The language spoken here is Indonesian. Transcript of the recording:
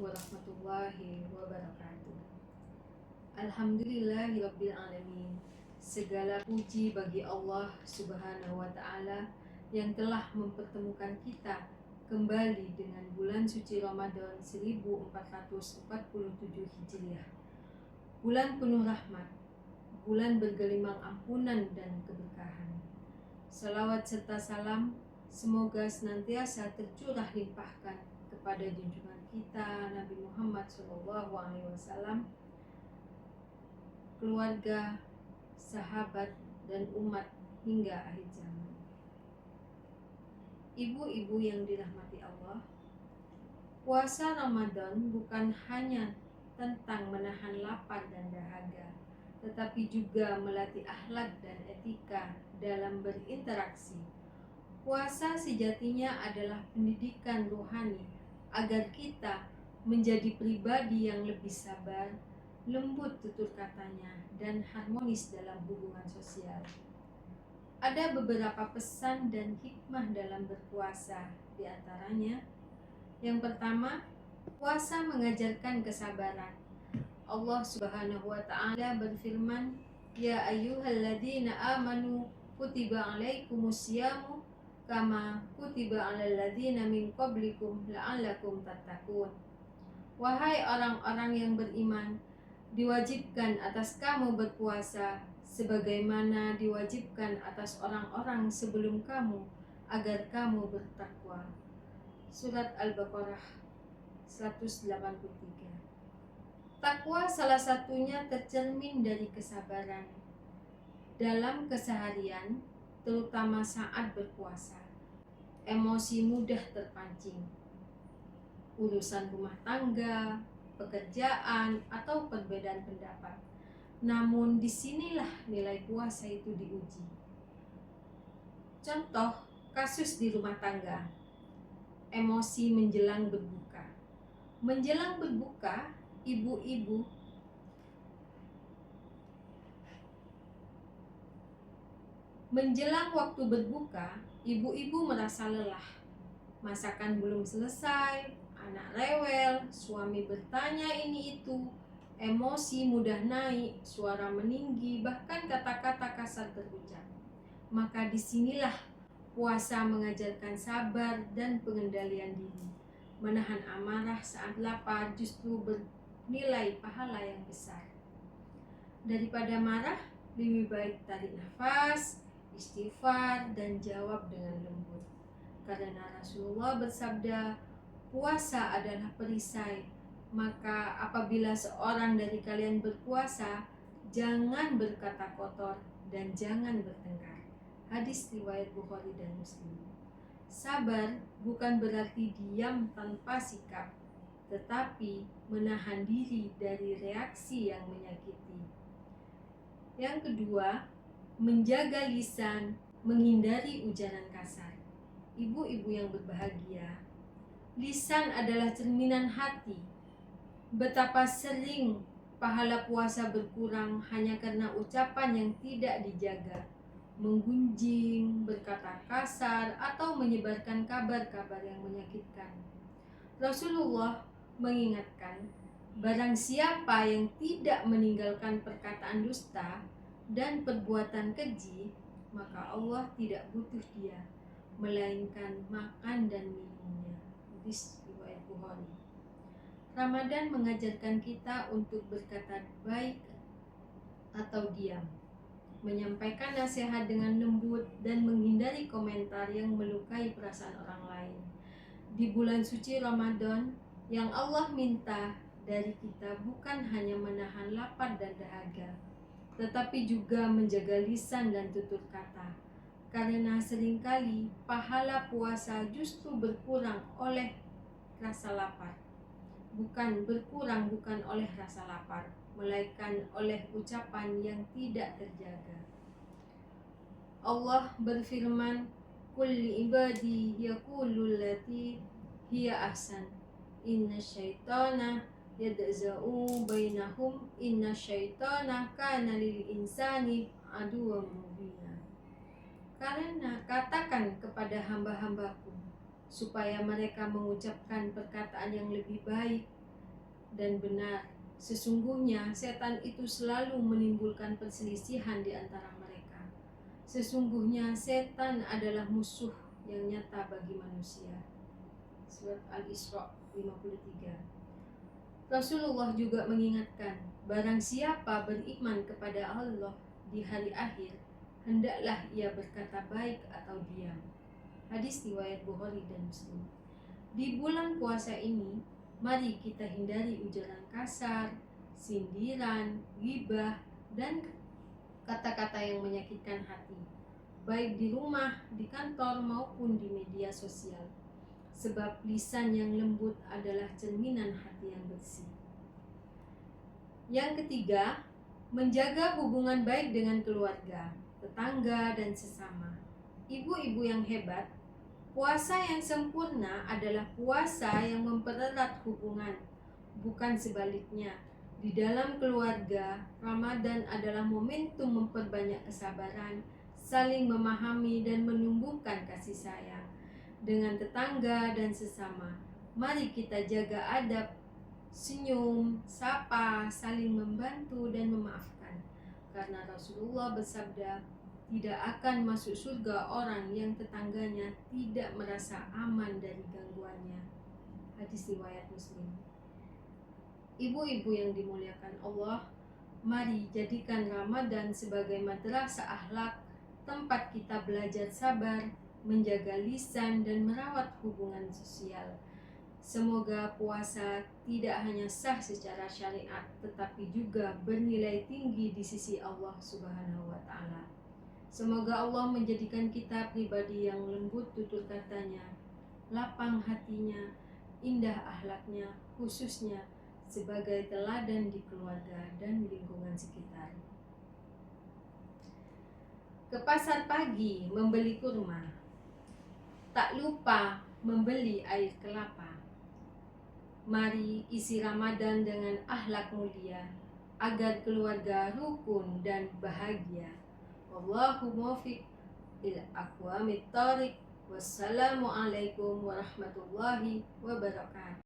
warahmatullahi wabarakatuh. Alhamdulillahirabbil alamin. Segala puji bagi Allah Subhanahu wa taala yang telah mempertemukan kita kembali dengan bulan suci Ramadan 1447 Hijriah. Bulan penuh rahmat, bulan bergelimang ampunan dan keberkahan. Salawat serta salam semoga senantiasa tercurah limpahkan kepada junjungan kita Nabi Muhammad SAW, keluarga, sahabat, dan umat hingga akhir zaman. Ibu-ibu yang dirahmati Allah, puasa Ramadan bukan hanya tentang menahan lapar dan dahaga, tetapi juga melatih akhlak dan etika dalam berinteraksi. Puasa sejatinya adalah pendidikan rohani agar kita menjadi pribadi yang lebih sabar, lembut tutur katanya, dan harmonis dalam hubungan sosial. Ada beberapa pesan dan hikmah dalam berpuasa, di antaranya yang pertama, puasa mengajarkan kesabaran. Allah Subhanahu wa taala berfirman, "Ya ayyuhalladzina amanu kutiba alaikumusyamu kama kutiba alal ladzina min qablikum la'allakum tattaqun." Wahai orang-orang yang beriman, diwajibkan atas kamu berpuasa sebagaimana diwajibkan atas orang-orang sebelum kamu agar kamu bertakwa. Surat Al-Baqarah 183. Takwa salah satunya tercermin dari kesabaran dalam keseharian, terutama saat berpuasa. Emosi mudah terpancing. Urusan rumah tangga, pekerjaan, atau perbedaan pendapat. Namun disinilah nilai puasa itu diuji. Contoh kasus di rumah tangga. Emosi menjelang berbuka. Menjelang berbuka, ibu-ibu menjelang waktu berbuka, ibu-ibu merasa lelah. Masakan belum selesai, anak rewel, suami bertanya ini itu, emosi mudah naik, suara meninggi, bahkan kata-kata kasar terucap. Maka disinilah puasa mengajarkan sabar dan pengendalian diri. Menahan amarah saat lapar justru bernilai pahala yang besar. Daripada marah, lebih baik tarik nafas, istighfar, dan jawab dengan lembut. Karena Rasulullah bersabda, puasa adalah perisai. Maka apabila seorang dari kalian berpuasa, jangan berkata kotor dan jangan bertengkar. Hadis riwayat Bukhari dan Muslim. Sabar bukan berarti diam tanpa sikap, tetapi menahan diri dari reaksi yang menyakiti. Yang kedua, menjaga lisan, menghindari ujaran kasar. Ibu-ibu yang berbahagia, lisan adalah cerminan hati. Betapa sering pahala puasa berkurang hanya karena ucapan yang tidak dijaga, menggunjing, berkata kasar, atau menyebarkan kabar-kabar yang menyakitkan. Rasulullah mengingatkan, barang siapa yang tidak meninggalkan perkataan dusta dan perbuatan keji, maka Allah tidak butuh dia, melainkan makan dan minumnya. Hadis riwayat Bukhari. Ramadan mengajarkan kita untuk berkata baik atau diam, menyampaikan nasihat dengan lembut, dan menghindari komentar yang melukai perasaan orang lain. Di bulan suci Ramadan, yang Allah minta dari kita bukan hanya menahan lapar dan dahaga, tetapi juga menjaga lisan dan tutur kata. Karena seringkali pahala puasa justru berkurang oleh rasa lapar. Bukan oleh rasa lapar, melainkan oleh ucapan yang tidak terjaga. Allah berfirman, "Qul li ibadi yaqulu allati hiya ahsan. Inna syaitana yad'za'u bainahum. Inna syaitana kana lil insani aduwwan mubina." Karena katakan kepada hamba-hambaku supaya mereka mengucapkan perkataan yang lebih baik, dan benar. Sesungguhnya setan itu selalu menimbulkan perselisihan di antara mereka. Sesungguhnya setan adalah musuh yang nyata bagi manusia. Surat Al-Isra 53. Rasulullah juga mengingatkan, barang siapa beriman kepada Allah di hari akhir, hendaklah ia berkata baik atau diam. Hadis riwayat Bukhari dan Muslim. Di bulan puasa ini, mari kita hindari ujaran kasar, sindiran, ghibah, dan kata-kata yang menyakitkan hati, baik di rumah, di kantor, maupun di media sosial. Sebab lisan yang lembut adalah cerminan hati yang bersih. Yang ketiga, menjaga hubungan baik dengan keluarga, tetangga, dan sesama. Ibu-ibu yang hebat, puasa yang sempurna adalah puasa yang mempererat hubungan, bukan sebaliknya. Di dalam keluarga, Ramadan adalah momentum memperbanyak kesabaran, saling memahami, dan menumbuhkan kasih sayang dengan tetangga dan sesama. Mari kita jaga adab, senyum, sapa, saling membantu, dan memaafkan. Karena Rasulullah bersabda, tidak akan masuk surga orang yang tetangganya tidak merasa aman dari gangguannya. Hadis riwayat Muslim. Ibu-ibu yang dimuliakan Allah, mari jadikan Ramadan sebagai madrasah akhlak, tempat kita belajar sabar, menjaga lisan, dan merawat hubungan sosial. Semoga puasa tidak hanya sah secara syariat, tetapi juga bernilai tinggi di sisi Allah Subhanahu wa Ta'ala. Semoga Allah menjadikan kita pribadi yang lembut tutur katanya, lapang hatinya, indah akhlaknya, khususnya sebagai teladan di keluarga dan lingkungan sekitar. Ke pasar pagi membeli kurma, tak lupa membeli air kelapa. Mari isi Ramadan dengan akhlak mulia, agar keluarga rukun dan bahagia. Wallahu muwaffiq ila aqwamit thoriq. Wassalamualaikum warahmatullahi wabarakatuh.